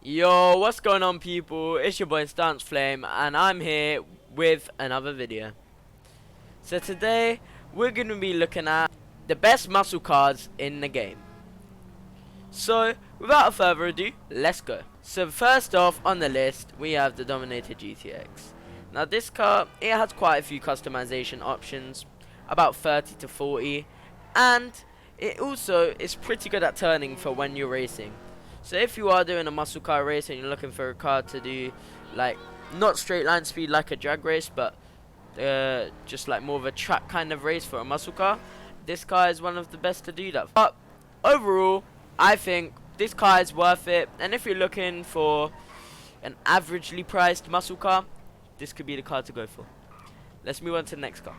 Yo, what's going on, people? It's your boy Stance Flame, and I'm here with another video. So today we're going to be looking at the best muscle cars in the game. So without further ado, let's go. So first off on the list we have the Dominator GTX. Now this car, it has quite a few customization options, about 30 to 40, and it also is pretty good at turning for when you're racing. So if you are doing a muscle car race and you're looking for a car to do, like, not straight line speed like a drag race, but just like more of a track kind of race for a muscle car, this car is one of the best to do that. But overall, I think this car is worth it, and if you're looking for an averagely priced muscle car, this could be the car to go for. Let's move on to the next car.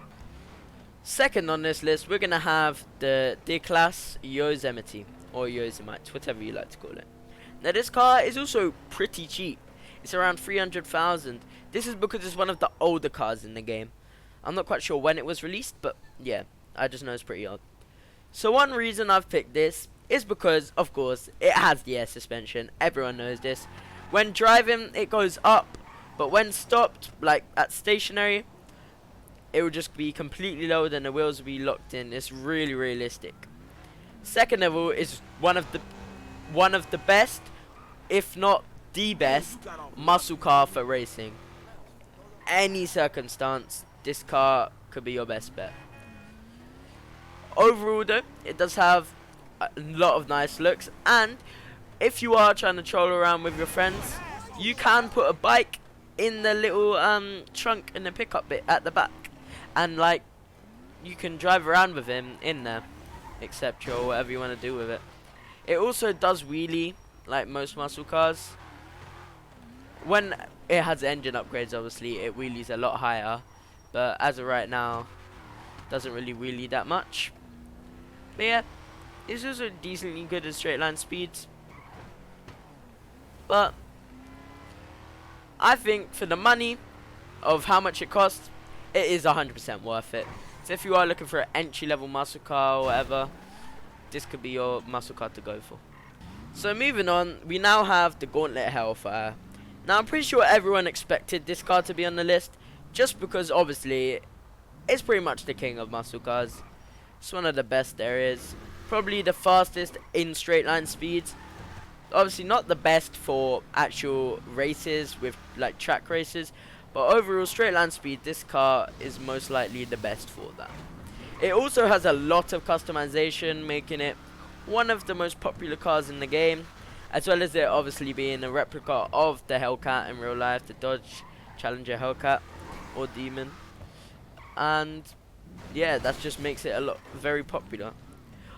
Second on this list, we're gonna have the D-Class Yosemite, or Yosemite, whatever you like to call it. Now this car is also pretty cheap. It's around 300,000. This is because it's one of the older cars in the game. I'm not quite sure when it was released, but yeah, I just know it's pretty old. So one reason I've picked this is because, of course, it has the air suspension. Everyone knows this. When driving, it goes up, but when stopped, like at stationary, it will just be completely lowered and the wheels will be locked in. It's really realistic. Second of all, is one of the best, if not the best, muscle car for racing. Any circumstance, this car could be your best bet. Overall though, it does have a lot of nice looks, and if you are trying to troll around with your friends, you can put a bike in the little trunk in the pickup bit at the back, and like you can drive around with him in there, etc., or whatever you want to do with it. It also does wheelie like most muscle cars. When it has engine upgrades, obviously it wheelies a lot higher, but as of right now, doesn't really wheelie that much. But yeah, it's also decently good at straight line speeds. But I think for the money of how much it costs, it is 100% worth it. So if you are looking for an entry-level muscle car or whatever, this could be your muscle car to go for. So moving on, we now have the Gauntlet Hellfire. Now I'm pretty sure everyone expected this car to be on the list, just because obviously it's pretty much the king of muscle cars. It's one of the best there is. Probably the fastest in straight line speeds. Obviously not the best for actual races with like track races, but overall straight line speed, this car is most likely the best for that. It also has a lot of customization, making it one of the most popular cars in the game, as well as it obviously being a replica of the Hellcat in real life, the Dodge Challenger Hellcat or Demon. And yeah, that just makes it very popular.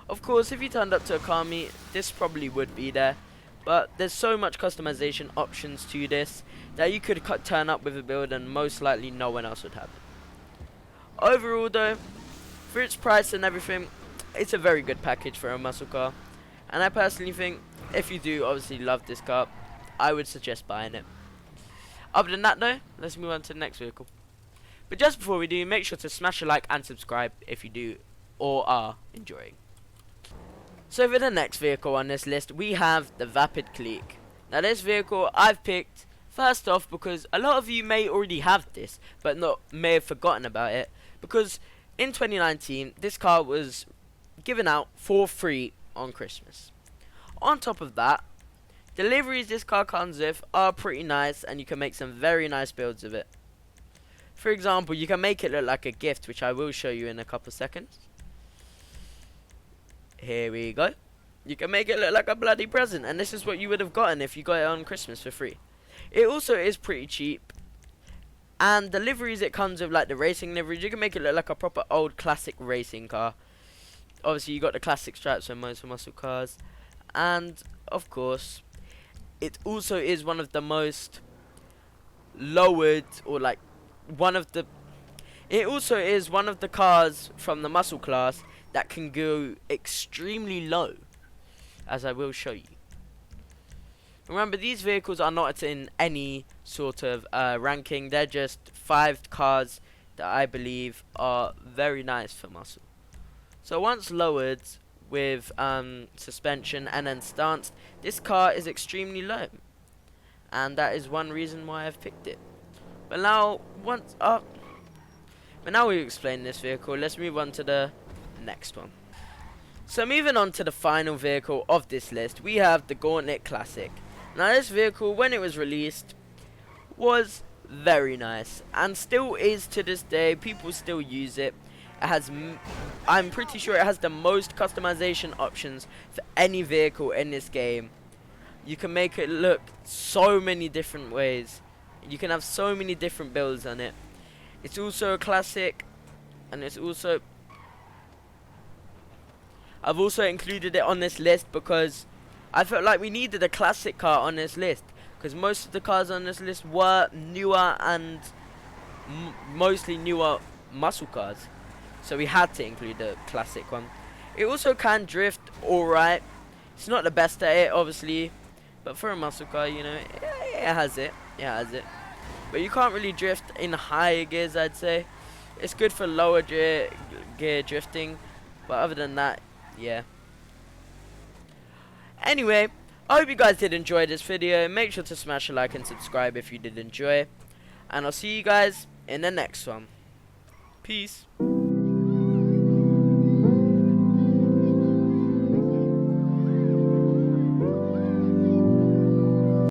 Of course, if you turned up to a car meet, this probably would be there, but there's so much customization options to this that you could turn up with a build and most likely no one else would have it. Overall though, for its price and everything, it's a very good package for a muscle car, and I personally think if you do obviously love this car, I would suggest buying it. Other than that though, let's move on to the next vehicle. But just before we do, make sure to smash a like and subscribe if you do or are enjoying. So for the next vehicle on this list, we have the Vapid Clique. Now this vehicle I've picked first off because a lot of you may already have this, but may have forgotten about it, because in 2019 this car was given out for free on Christmas. On top of that, deliveries this car comes with are pretty nice, and you can make some very nice builds of it. For example, you can make it look like a gift, which I will show you in a couple seconds. Here we go. You can make it look like a bloody present, and this is what you would have gotten if you got it on Christmas for free. It also is pretty cheap, and the liveries it comes with, like the racing liveries, you can make it look like a proper old classic racing car. Obviously you got the classic stripes on most muscle cars, and of course it also is one of the most lowered, or like it also is one of the cars from the muscle class that can go extremely low, as I will show you. Remember, these vehicles are not in any sort of ranking. They're just 5 cars that I believe are very nice for muscle. So once lowered with suspension and then stance, this car is extremely low. and that is one reason why I've picked it. But now, now we've explained this vehicle, let's move on to the next one. So moving on to the final vehicle of this list, we have the Gauntlet Classic. Now this vehicle, when it was released, was very nice, and still is to this day. People still use it. It has, I'm pretty sure it has the most customization options for any vehicle in this game. You can make it look so many different ways. You can have so many different builds on it. It's also a classic, and it's also, I've also included it on this list because I felt like we needed a classic car on this list, because most of the cars on this list were newer and mostly newer muscle cars. So we had to include the classic one. It also can drift alright. It's not the best at it, obviously, but for a muscle car, you know, it has it. It has it. But you can't really drift in higher gears, I'd say. It's good for lower gear drifting, but other than that, yeah. Anyway, I hope you guys did enjoy this video. Make sure to smash a like and subscribe if you did enjoy. And I'll see you guys in the next one. Peace.